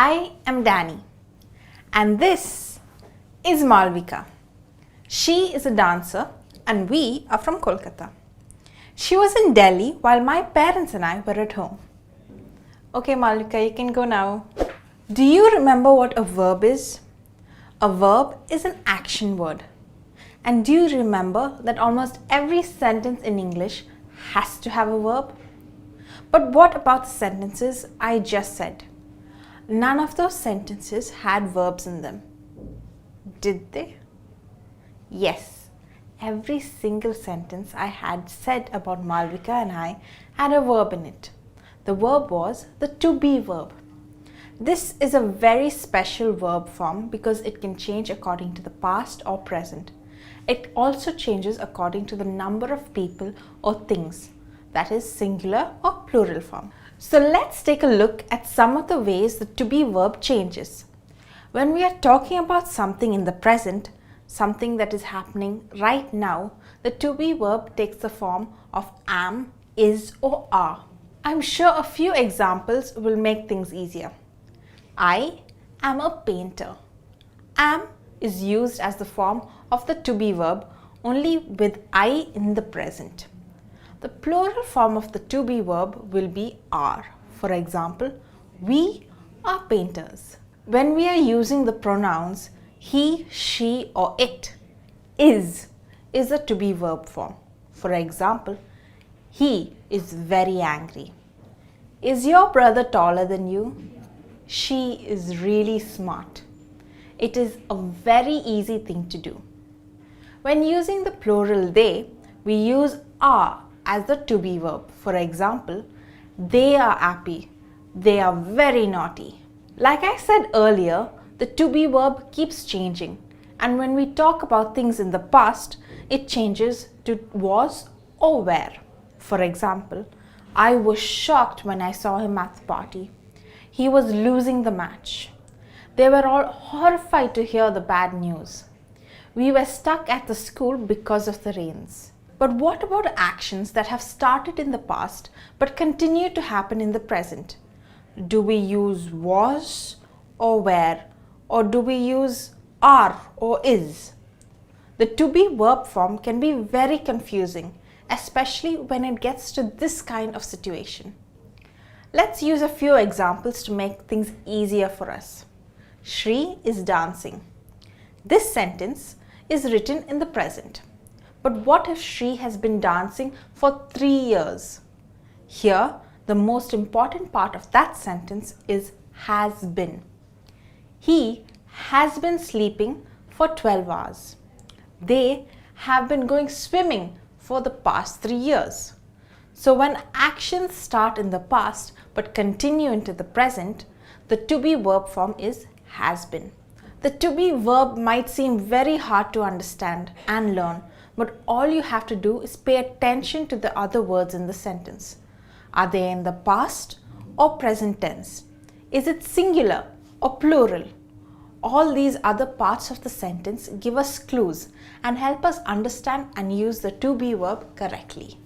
I am Danny and this is Malvika. She is a dancer and we are from Kolkata. She was in Delhi while my parents and I were at home. Okay Malvika, you can go now. Do you remember what a verb is? A verb is an action word. And do you remember that almost every sentence in English has to have a verb? But what about the sentences I just said? None of those sentences had verbs in them. Did they? Yes, every single sentence I had said about Malvika and I had a verb in it. The verb was the to be verb. This is a very special verb form because it can change according to the past or present. It also changes according to the number of people or things, that is singular or plural form. So let's take a look at some of the ways the to be verb changes. When we are talking about something in the present, something that is happening right now, the to be verb takes the form of am, is or are. I'm sure a few examples will make things easier. I am a painter. Am is used as the form of the to be verb only with I in the present. The plural form of the to be verb will be are. For example, we are painters. When we are using the pronouns he, she or it, is a to be verb form. For example, he is very angry. Is your brother taller than you? She is really smart. It is a very easy thing to do. When using the plural they, we use are as the to be verb. For example, they are happy. They are very naughty. Like I said earlier, the to be verb keeps changing. And when we talk about things in the past, it changes to was or were. For example, I was shocked when I saw him at the party. He was losing the match. They were all horrified to hear the bad news. We were stuck at the school because of the rains. But what about actions that have started in the past but continue to happen in the present? Do we use was or were, or do we use are or is? The to be verb form can be very confusing, especially when it gets to this kind of situation. Let's use a few examples to make things easier for us. Shri is dancing. This sentence is written in the present. But what if Shri has been dancing for 3 years? Here, the most important part of that sentence is has been. He has been sleeping for 12 hours. They have been going swimming for the past 3 years. So when actions start in the past but continue into the present, the to be verb form is has been. The to be verb might seem very hard to understand and learn, but all you have to do is pay attention to the other words in the sentence. Are they in the past or present tense? Is it singular or plural? All these other parts of the sentence give us clues and help us understand and use the to be verb correctly.